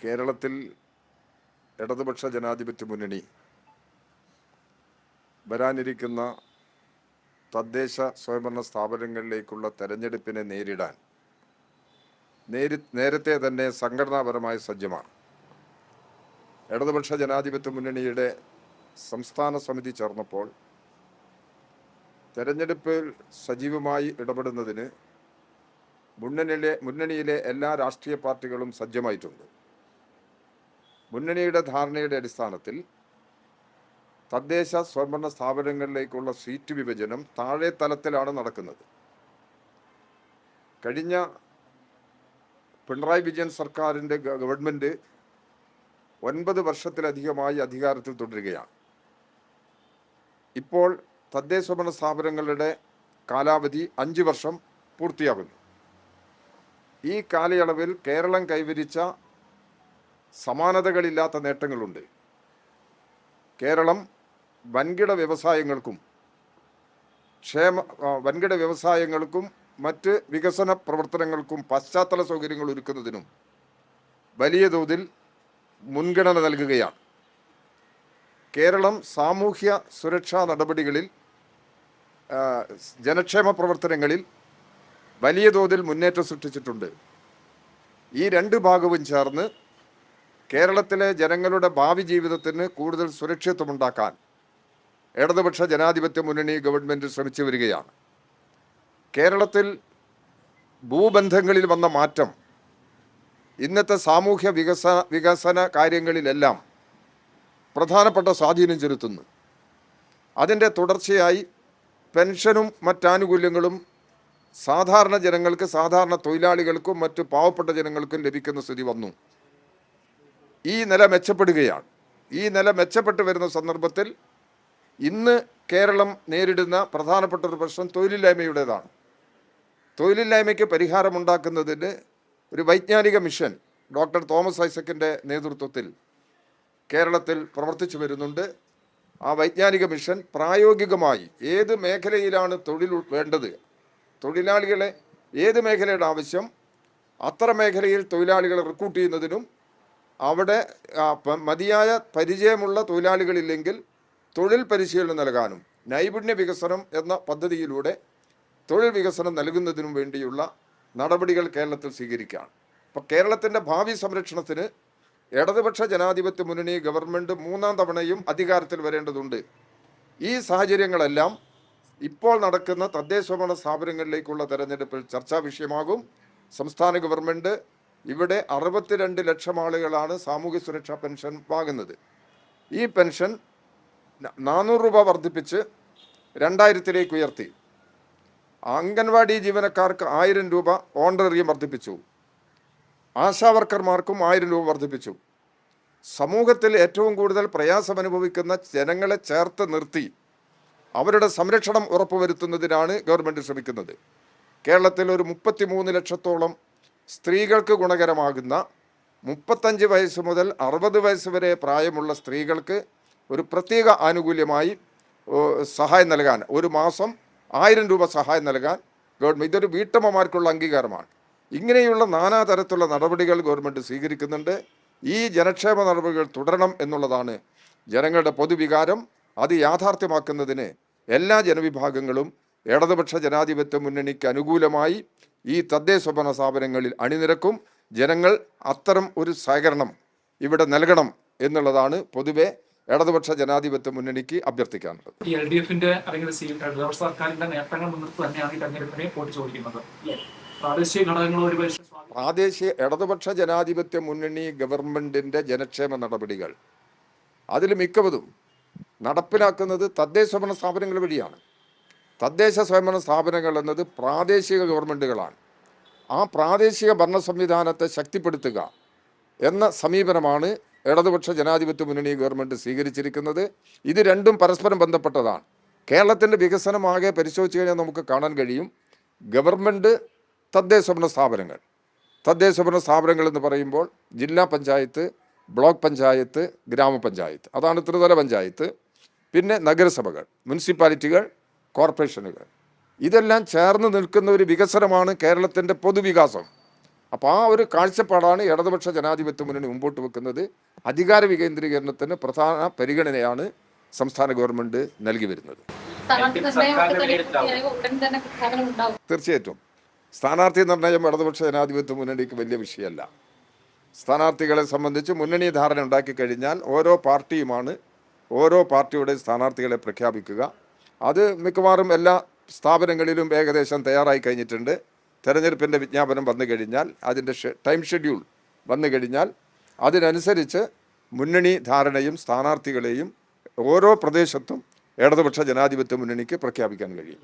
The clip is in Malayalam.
കേരളത്തിൽ ഇടതുപക്ഷ ജനാധിപത്യ മുന്നണി വരാനിരിക്കുന്ന തദ്ദേശ സ്വയംഭരണ സ്ഥാപനങ്ങളിലേക്കുള്ള തെരഞ്ഞെടുപ്പിനെ നേരിടാൻ നേരത്തെ തന്നെ സംഘടനാപരമായി സജ്ജമാണ്. ഇടതുപക്ഷ ജനാധിപത്യ മുന്നണിയുടെ സംസ്ഥാന സമിതി ചേർന്നപ്പോൾ തെരഞ്ഞെടുപ്പിൽ സജീവമായി ഇടപെടുന്നതിന് മുന്നണിയിലെ എല്ലാ രാഷ്ട്രീയ പാർട്ടികളും സജ്ജമായിട്ടുണ്ട്. മുന്നണിയുടെ ധാരണയുടെ അടിസ്ഥാനത്തിൽ തദ്ദേശ സ്വയംഭരണ സ്ഥാപനങ്ങളിലേക്കുള്ള സീറ്റ് വിഭജനം താഴെ തലത്തിലാണ് നടക്കുന്നത്. കഴിഞ്ഞ പിണറായി വിജയൻ സർക്കാരിൻ്റെ ഗവൺമെൻറ് 9 വർഷത്തിലധികമായി അധികാരത്തിൽ തുടരുകയാണ്. ഇപ്പോൾ തദ്ദേശ സ്വയംഭരണ സ്ഥാപനങ്ങളുടെ കാലാവധി 5 വർഷം പൂർത്തിയാകുന്നു. ഈ കാലയളവിൽ കേരളം കൈവരിച്ച സമാനതകളില്ലാത്ത നേട്ടങ്ങളുണ്ട്. കേരളം വൻകിട വ്യവസായങ്ങൾക്കും മറ്റ് വികസന പ്രവർത്തനങ്ങൾക്കും പശ്ചാത്തല സൗകര്യങ്ങൾ ഒരുക്കുന്നതിനും വലിയ തോതിൽ മുൻഗണന നൽകുകയാണ്. കേരളം സാമൂഹ്യ സുരക്ഷാ നടപടികളിൽ, ജനക്ഷേമ പ്രവർത്തനങ്ങളിൽ വലിയ തോതിൽ മുന്നേറ്റം സൃഷ്ടിച്ചിട്ടുണ്ട്. ഈ 2 ഭാഗവും ചേർന്ന് കേരളത്തിലെ ജനങ്ങളുടെ ഭാവി ജീവിതത്തിന് കൂടുതൽ സുരക്ഷിതത്വമുണ്ടാക്കാൻ ഇടതുപക്ഷ ജനാധിപത്യ മുന്നണി ഗവൺമെൻറ് ശ്രമിച്ചു വരികയാണ്. കേരളത്തിൽ ഭൂബന്ധങ്ങളിൽ വന്ന മാറ്റം ഇന്നത്തെ സാമൂഹ്യ വികസന കാര്യങ്ങളിലെല്ലാം പ്രധാനപ്പെട്ട സ്വാധീനം ചെലുത്തുന്നു. അതിൻ്റെ തുടർച്ചയായി പെൻഷനും മറ്റാനുകൂല്യങ്ങളും സാധാരണ ജനങ്ങൾക്ക്, സാധാരണ തൊഴിലാളികൾക്കും മറ്റു പാവപ്പെട്ട ജനങ്ങൾക്കും ലഭിക്കുന്ന സ്ഥിതി വന്നു. ഈ നില മെച്ചപ്പെടുകയാണ്. ഈ നില മെച്ചപ്പെട്ടു വരുന്ന സന്ദർഭത്തിൽ ഇന്ന് കേരളം നേരിടുന്ന പ്രധാനപ്പെട്ട ഒരു പ്രശ്നം തൊഴിലില്ലായ്മയുടേതാണ്. തൊഴിലില്ലായ്മയ്ക്ക് പരിഹാരമുണ്ടാക്കുന്നതിന് ഒരു വൈജ്ഞാനിക മിഷൻ ഡോക്ടർ തോമസ് ഐസക്കിൻ്റെ നേതൃത്വത്തിൽ കേരളത്തിൽ പ്രവർത്തിച്ചു വരുന്നുണ്ട്. ആ വൈജ്ഞാനിക മിഷൻ പ്രായോഗികമായി ഏത് മേഖലയിലാണ് തൊഴിൽ വേണ്ടത്, തൊഴിലാളികളെ ഏത് മേഖലയുടെ ആവശ്യം, അത്ര മേഖലയിൽ തൊഴിലാളികളെ റിക്രൂട്ട് ചെയ്യുന്നതിനും അവിടെ മതിയായ പരിചയമുള്ള തൊഴിലാളികളില്ലെങ്കിൽ തൊഴിൽ പരിശീലനം നൽകാനും നൈപുണ്യ വികസനം എന്ന പദ്ധതിയിലൂടെ തൊഴിൽ വികസനം നൽകുന്നതിനും വേണ്ടിയുള്ള നടപടികൾ കേരളത്തിൽ സ്വീകരിക്കുകയാണ്. അപ്പോൾ കേരളത്തിൻ്റെ ഭാവി സംരക്ഷണത്തിന് ഇടതുപക്ഷ ജനാധിപത്യ മുന്നണി ഗവൺമെൻറ് 3ാം തവണയും അധികാരത്തിൽ വരേണ്ടതുണ്ട്. ഈ സാഹചര്യങ്ങളെല്ലാം ഇപ്പോൾ നടക്കുന്ന തദ്ദേശ സ്വയംഭരണ സ്ഥാപനങ്ങളിലേക്കുള്ള തെരഞ്ഞെടുപ്പിൽ ചർച്ചാ വിഷയമാകും. സംസ്ഥാന ഗവൺമെൻറ് ഇവിടെ 62 ലക്ഷം ആളുകളാണ് സാമൂഹ്യ സുരക്ഷാ പെൻഷൻ വാങ്ങുന്നത്. ഈ പെൻഷൻ 400 രൂപ വർദ്ധിപ്പിച്ച് 2000 ഉയർത്തി. അംഗൻവാടി ജീവനക്കാർക്ക് 1000 രൂപ ഓണറേറിയം വർദ്ധിപ്പിച്ചു. ആശാവർക്കർമാർക്കും 1000 രൂപ വർദ്ധിപ്പിച്ചു. സമൂഹത്തിൽ ഏറ്റവും കൂടുതൽ പ്രയാസമനുഭവിക്കുന്ന ജനങ്ങളെ ചേർത്ത് നിർത്തി അവരുടെ സംരക്ഷണം ഉറപ്പുവരുത്തുന്നതിനാണ് ഗവൺമെൻറ് ശ്രമിക്കുന്നത്. കേരളത്തിൽ ഒരു 33 ലക്ഷത്തോളം സ്ത്രീകൾക്ക് ഗുണകരമാകുന്ന 35 വയസ്സ് മുതൽ 60 വയസ്സ് വരെ പ്രായമുള്ള സ്ത്രീകൾക്ക് ഒരു പ്രത്യേക ആനുകൂല്യമായി സഹായം നൽകാൻ, ഒരു മാസം 1000 രൂപ സഹായം നൽകാൻ ഗവൺമെൻറ്, ഇതൊരു വീട്ടമ്മമാർക്കുള്ള അംഗീകാരമാണ്. ഇങ്ങനെയുള്ള നാനാതരത്തിലുള്ള നടപടികൾ ഗവൺമെൻറ് സ്വീകരിക്കുന്നുണ്ട്. ഈ ജനക്ഷേമ നടപടികൾ തുടരണം എന്നുള്ളതാണ് ജനങ്ങളുടെ പൊതുവികാരം. അത് യാഥാർത്ഥ്യമാക്കുന്നതിന് എല്ലാ ജനവിഭാഗങ്ങളും ഇടതുപക്ഷ ജനാധിപത്യ മുന്നണിക്ക് അനുകൂലമായി ഈ തദ്ദേശ സ്വയംഭരണ സ്ഥാപനങ്ങളിൽ അണിനിരക്കും. ജനങ്ങൾ അത്തരം ഒരു സഹകരണം ഇവിടെ നൽകണം എന്നുള്ളതാണ് പൊതുവെ ഇടതുപക്ഷ ജനാധിപത്യ മുന്നണിക്ക് അഭ്യർത്ഥിക്കാനുള്ളത്. LDFന്റെ അല്ലെങ്കിൽ സർക്കാരിന്റെ നേട്ടങ്ങൾ മുൻനിർത്തി തന്നെയാണ് ഈ തെരഞ്ഞെടുപ്പിനെ പോറ്റി ചോദിക്കുന്നത്. പ്രാദേശിക ഘടകങ്ങൾ പ്രാദേശിക ഇടതുപക്ഷ ജനാധിപത്യ മുന്നണി ഗവൺമെന്റിന്റെ ജനക്ഷേമ നടപടികൾ അതിൽ മിക്കവതും നടപ്പിലാക്കുന്നത് തദ്ദേശ സ്വയംഭരണ സ്ഥാപനങ്ങൾ വഴിയാണ്. തദ്ദേശ സ്വയംഭരണ സ്ഥാപനങ്ങൾ എന്നത് പ്രാദേശിക ഗവൺമെൻറ്റുകളാണ്. ആ പ്രാദേശിക ഭരണ സംവിധാനത്തെ ശക്തിപ്പെടുത്തുക എന്ന സമീപനമാണ് ഇടതുപക്ഷ ജനാധിപത്യ മുന്നണി ഗവൺമെൻറ് സ്വീകരിച്ചിരിക്കുന്നത്. ഇത് രണ്ടും പരസ്പരം ബന്ധപ്പെട്ടതാണ്. കേരളത്തിൻ്റെ വികസനമാകെ പരിശോധിച്ച് കഴിഞ്ഞാൽ നമുക്ക് കാണാൻ കഴിയും, ഗവൺമെൻറ് തദ്ദേശ സ്വയംഭരണ സ്ഥാപനങ്ങൾ എന്ന് പറയുമ്പോൾ ജില്ലാ പഞ്ചായത്ത്, ബ്ലോക്ക് പഞ്ചായത്ത്, ഗ്രാമപഞ്ചായത്ത്, അതാണ് ത്രിതല പഞ്ചായത്ത്, പിന്നെ നഗരസഭകൾ, മുനിസിപ്പാലിറ്റികൾ, കോർപ്പറേഷനുകൾ, ഇതെല്ലാം ചേർന്ന് നിൽക്കുന്ന ഒരു വികസനമാണ് കേരളത്തിൻ്റെ പൊതുവികാസം. അപ്പോൾ ആ ഒരു കാഴ്ചപ്പാടാണ് ഇടതുപക്ഷ ജനാധിപത്യ മുന്നണി മുമ്പോട്ട് വെക്കുന്നത്. അധികാര വികേന്ദ്രീകരണത്തിന് പ്രധാന പരിഗണനയാണ് സംസ്ഥാന ഗവൺമെൻറ് നൽകി വരുന്നത്. തീർച്ചയായിട്ടും സ്ഥാനാർത്ഥി നിർണയം ഇടതുപക്ഷ ജനാധിപത്യ മുന്നണിക്ക് വലിയ വിഷയമല്ല. സ്ഥാനാർത്ഥികളെ സംബന്ധിച്ച് മുന്നണി ധാരണ ഉണ്ടാക്കി കഴിഞ്ഞാൽ ഓരോ പാർട്ടിയുമാണ് ഓരോ പാർട്ടിയുടെ സ്ഥാനാർത്ഥികളെ പ്രഖ്യാപിക്കുക. അത് മിക്കവാറും എല്ലാ സ്ഥാപനങ്ങളിലും ഏകദേശം തയ്യാറായി കഴിഞ്ഞിട്ടുണ്ട്. തെരഞ്ഞെടുപ്പിൻ്റെ വിജ്ഞാപനം വന്നു കഴിഞ്ഞാൽ, അതിൻ്റെ ടൈം ഷെഡ്യൂൾ വന്നു കഴിഞ്ഞാൽ അതിനനുസരിച്ച് മുന്നണി ധാരണയും സ്ഥാനാർത്ഥികളെയും ഓരോ പ്രദേശത്തും ഇടതുപക്ഷ ജനാധിപത്യ മുന്നണിക്ക് പ്രഖ്യാപിക്കാൻ കഴിയും.